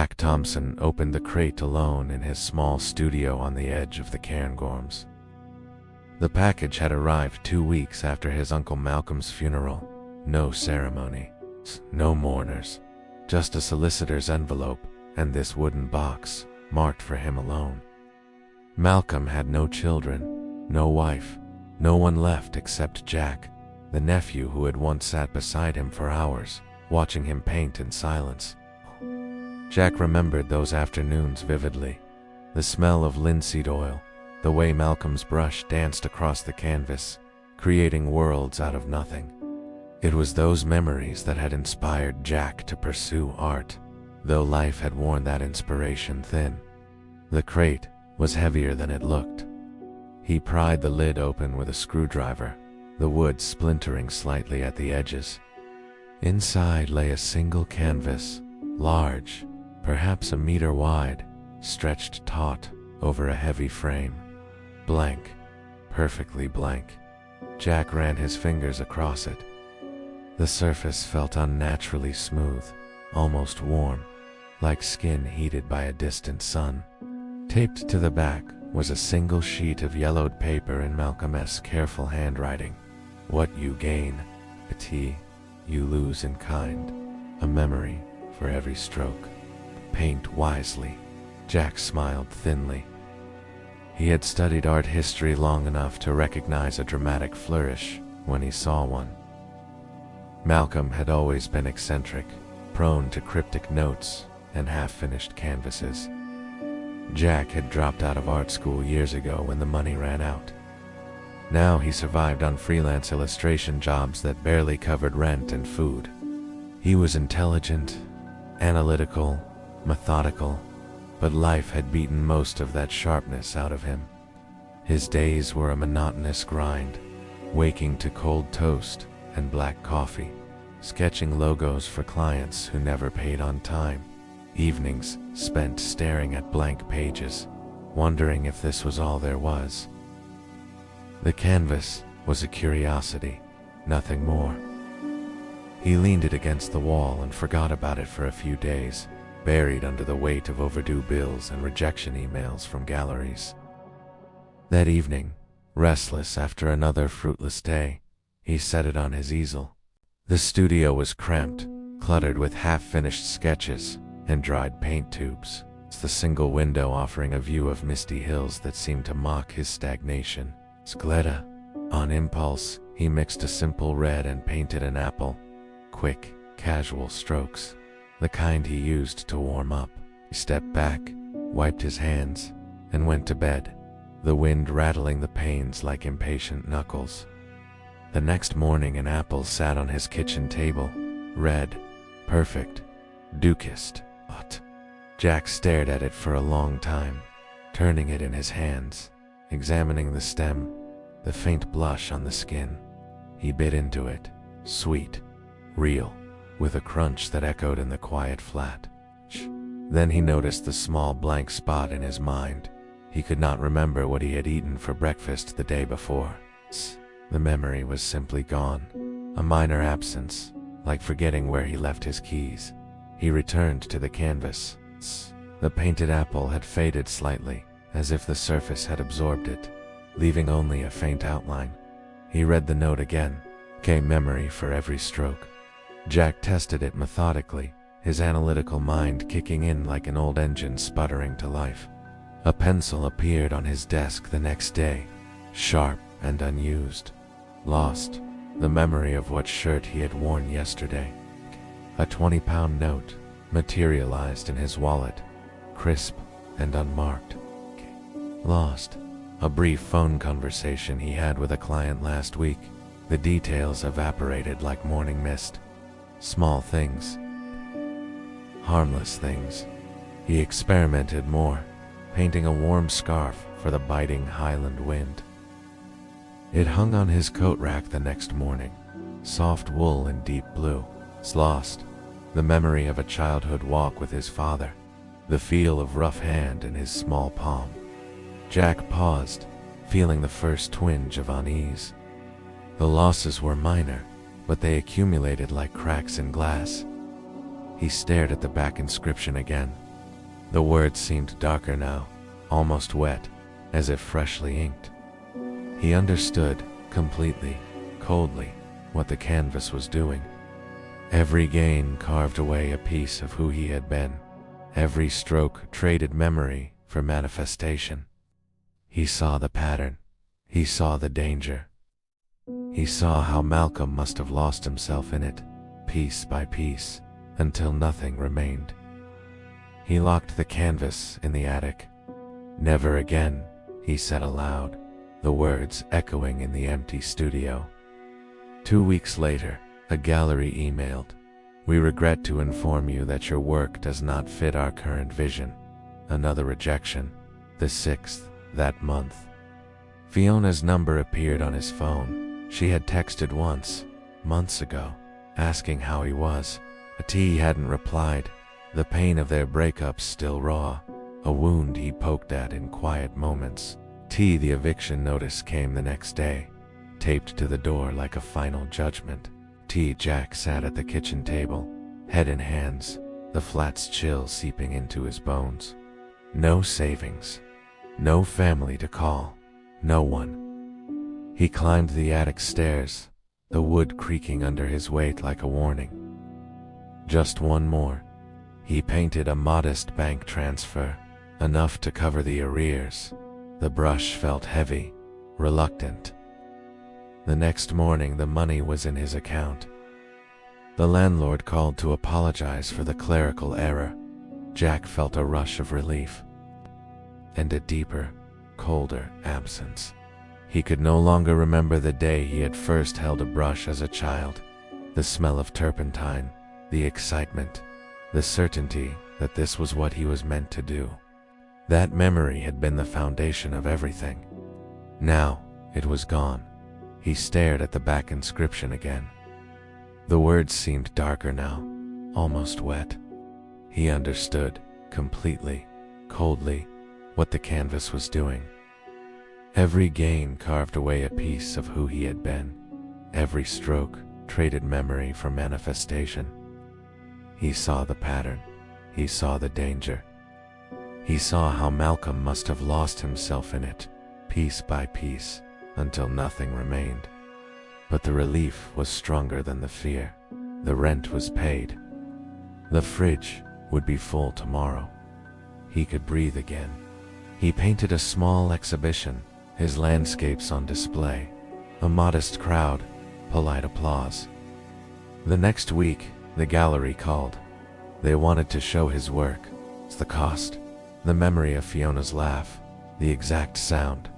Jack Thompson opened the crate alone in his small studio on the edge of the Cairngorms. The package had arrived 2 weeks after his Uncle Malcolm's funeral. No ceremony, no mourners, just a solicitor's envelope and this wooden box marked for him alone. Malcolm had no children, no wife, no one left except Jack, the nephew who had once sat beside him for hours, watching him paint in silence. Jack remembered those afternoons vividly. The smell of linseed oil, the way Malcolm's brush danced across the canvas, creating worlds out of nothing. It was those memories that had inspired Jack to pursue art, though life had worn that inspiration thin. The crate was heavier than it looked. He pried the lid open with a screwdriver, the wood splintering slightly at the edges. Inside lay a single canvas, large, perhaps a meter wide, stretched taut over a heavy frame. Blank, perfectly blank. Jack ran his fingers across it. The surface felt unnaturally smooth, almost warm, like skin heated by a distant sun. Taped to the back was a single sheet of yellowed paper in Malcolm's careful handwriting. What you gain, Petit, you lose in kind. A memory for every stroke. Paint wisely. Jack smiled thinly. He had studied art history long enough to recognize a dramatic flourish when he saw one. Malcolm had always been eccentric, prone to cryptic notes and half-finished canvases. Jack had dropped out of art school years ago when the money ran out. Now he survived on freelance illustration jobs that barely covered rent and food. He was intelligent, analytical, methodical, but life had beaten most of that sharpness out of him. His days were a monotonous grind, waking to cold toast and black coffee, sketching logos for clients who never paid on time. Evenings spent staring at blank pages, wondering if this was all there was. The canvas was a curiosity, nothing more. He leaned it against the wall and forgot about it for a few days, buried under the weight of overdue bills and rejection emails from galleries. That evening, restless after another fruitless day, he set it on his easel. The studio was cramped, cluttered with half-finished sketches and dried paint tubes. The single window offering a view of misty hills that seemed to mock his stagnation. Skeletta. On impulse, he mixed a simple red and painted an apple. Quick, casual strokes, the kind he used to warm up. He stepped back, wiped his hands, and went to bed, the wind rattling the panes like impatient knuckles. The next morning an apple sat on his kitchen table, red, perfect, dukist. Jack stared at it for a long time, turning it in his hands, examining the stem, the faint blush on the skin. He bit into it, sweet, real, with a crunch that echoed in the quiet flat. Then he noticed the small blank spot in his mind. He could not remember what he had eaten for breakfast the day before. The memory was simply gone, a minor absence, like forgetting where he left his keys. He returned to the canvas. The painted apple had faded slightly, as if the surface had absorbed it, leaving only a faint outline. He read the note again, memory for every stroke. Jack tested it methodically, his analytical mind kicking in like an old engine sputtering to life. A pencil appeared on his desk the next day, sharp and unused. Lost, the memory of what shirt he had worn yesterday. A 20-pound note materialized in his wallet, crisp and unmarked. Lost, a brief phone conversation he had with a client last week. The details evaporated like morning mist. Small things, harmless things. He experimented more, painting a warm scarf for the biting Highland wind. It hung on his coat rack the next morning, soft wool and deep blue. Lost, the memory of a childhood walk with his father, the feel of rough hand in his small palm. Jack paused, feeling the first twinge of unease. The losses were minor, but they accumulated like cracks in glass. He stared at the back inscription again, The words seemed darker now, almost wet, as if freshly inked. He understood, completely, coldly, what the canvas was doing. Every gain carved away a piece of who he had been. Every stroke traded memory for manifestation. He saw the pattern. He saw the danger. He saw how Malcolm must have lost himself in it, piece by piece, until nothing remained. He locked the canvas in the attic. "Never again," he said aloud, the words echoing in the empty studio. 2 weeks later, a gallery emailed, "We regret to inform you that your work does not fit our current vision." Another rejection, the 6th that month. Fiona's number appeared on his phone. She had texted once, months ago, asking how he was. T hadn't replied, the pain of their breakup still raw, a wound he poked at in quiet moments. The eviction notice came the next day, taped to the door like a final judgment. Jack sat at the kitchen table, head in hands, the flat's chill seeping into his bones. No savings, no family to call, no one. He climbed the attic stairs, the wood creaking under his weight like a warning. Just one more. He painted a modest bank transfer, enough to cover the arrears. The brush felt heavy, reluctant. The next morning the money was in his account. The landlord called to apologize for the clerical error. Jack felt a rush of relief, and a deeper, colder absence. He could no longer remember the day he had first held a brush as a child, the smell of turpentine, the excitement, the certainty that this was what he was meant to do. That memory had been the foundation of everything. Now, it was gone. He stared at the back inscription again. The words seemed darker now, almost wet. He understood, completely, coldly, what the canvas was doing. Every gain carved away a piece of who he had been. Every stroke traded memory for manifestation. He saw the pattern. He saw the danger. He saw how Malcolm must have lost himself in it, piece by piece, until nothing remained. But the relief was stronger than the fear. The rent was paid. The fridge would be full tomorrow. He could breathe again. He painted a small exhibition, his landscapes on display. A modest crowd, polite applause. The next week, the gallery called. They wanted to show his work. The cost, the memory of Fiona's laugh, the exact sound,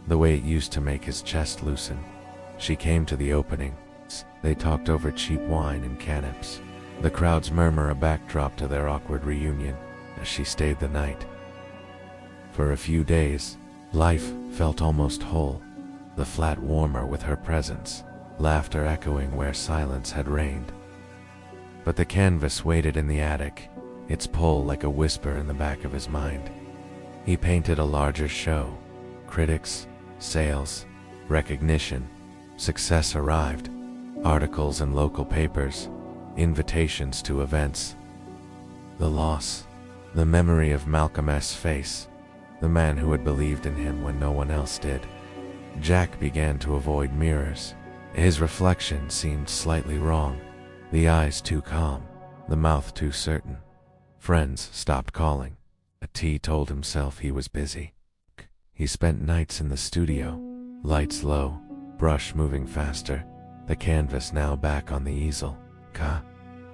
the way it used to make his chest loosen. She came to the opening. They talked over cheap wine and canaps. The crowd's murmur a backdrop to their awkward reunion as she stayed the night. For a few days, life felt almost whole, the flat warmer with her presence, laughter echoing where silence had reigned. But the canvas waited in the attic, its pull like a whisper in the back of his mind. He painted a larger show. Critics, sales, recognition, success arrived. Articles in local papers, invitations to events. The loss, the memory of Malcolm S.'s face, the man who had believed in him when no one else did. Jack began to avoid mirrors. His reflection seemed slightly wrong, the eyes too calm, the mouth too certain. Friends stopped calling. T told himself he was busy. He spent nights in the studio, lights low, brush moving faster, the canvas now back on the easel.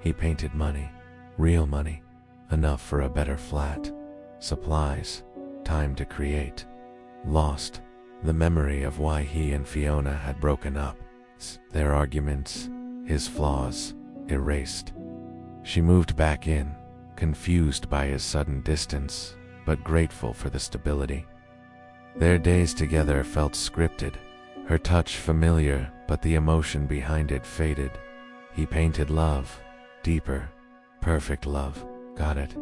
He painted money, real money, enough for a better flat. Supplies, time to create. Lost, the memory of why he and Fiona had broken up. Their arguments, his flaws, erased. She moved back in, confused by his sudden distance, but grateful for the stability. Their days together felt scripted, her touch familiar, but the emotion behind it faded. He painted love, deeper, perfect love. Got it.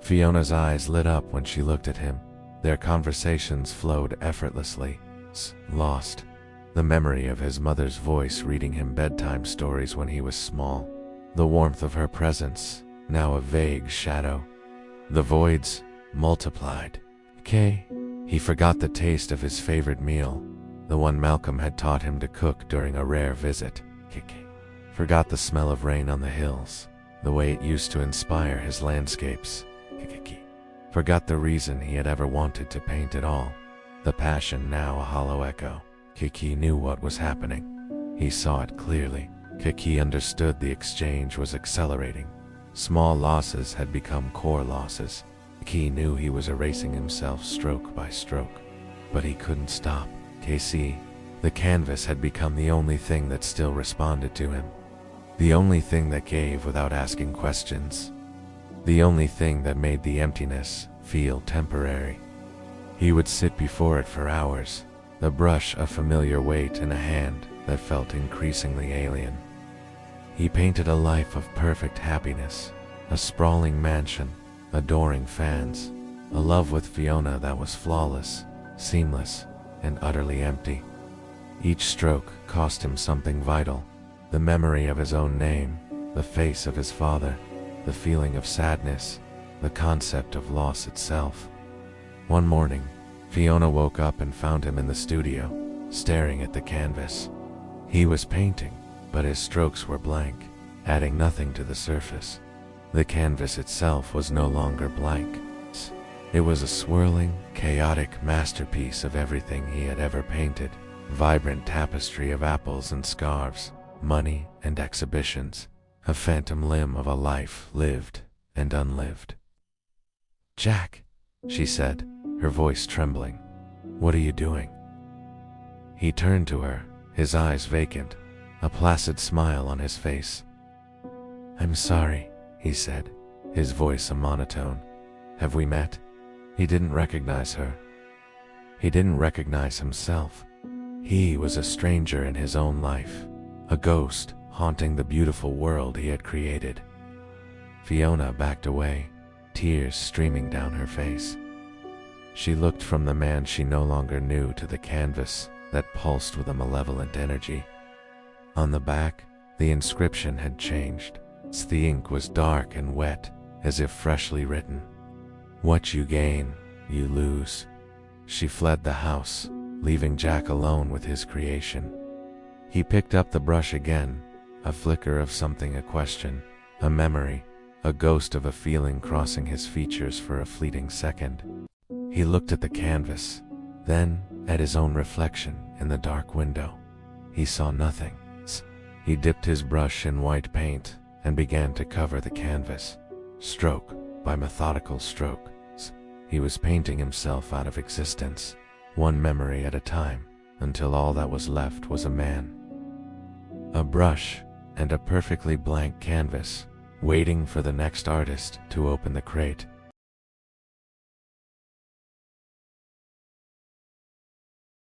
Fiona's eyes lit up when she looked at him. Their conversations flowed effortlessly. Lost, the memory of his mother's voice reading him bedtime stories when he was small. The warmth of her presence, now a vague shadow. The voids, multiplied. K. He forgot the taste of his favorite meal, the one Malcolm had taught him to cook during a rare visit. Forgot the smell of rain on the hills, the way it used to inspire his landscapes. Forgot the reason he had ever wanted to paint at all, the passion now a hollow echo. Kiki knew what was happening. He saw it clearly. Kiki understood the exchange was accelerating. Small losses had become core losses. Kiki knew he was erasing himself stroke by stroke, but he couldn't stop. KC, the canvas had become the only thing that still responded to him. The only thing that gave without asking questions. The only thing that made the emptiness feel temporary. He would sit before it for hours, the brush a familiar weight in a hand that felt increasingly alien. He painted a life of perfect happiness, a sprawling mansion, adoring fans, a love with Fiona that was flawless, seamless, and utterly empty. Each stroke cost him something vital, the memory of his own name, the face of his father, the feeling of sadness, the concept of loss itself. One morning, Fiona woke up and found him in the studio, staring at the canvas. He was painting, but his strokes were blank, adding nothing to the surface. The canvas itself was no longer blank. It was a swirling, chaotic masterpiece of everything he had ever painted. Vibrant tapestry of apples and scarves, money and exhibitions, a phantom limb of a life lived and unlived. "Jack," she said, her voice trembling, "what are you doing?" He turned to her, his eyes vacant, a placid smile on his face. "I'm sorry," he said, his voice a monotone. "Have we met?" He didn't recognize her. He didn't recognize himself. He was a stranger in his own life, a ghost haunting the beautiful world he had created. Fiona backed away, tears streaming down her face. She looked from the man she no longer knew to the canvas that pulsed with a malevolent energy. On the back, the inscription had changed. The ink was dark and wet, as if freshly written. "What you gain, you lose." She fled the house, leaving Jack alone with his creation. He picked up the brush again, a flicker of something, a question, a memory, a ghost of a feeling crossing his features for a fleeting second. He looked at the canvas, then at his own reflection in the dark window. He saw nothing. He dipped his brush in white paint and began to cover the canvas, stroke by methodical stroke. He was painting himself out of existence, one memory at a time, until all that was left was a man. A brush and a perfectly blank canvas, waiting for the next artist to open the crate.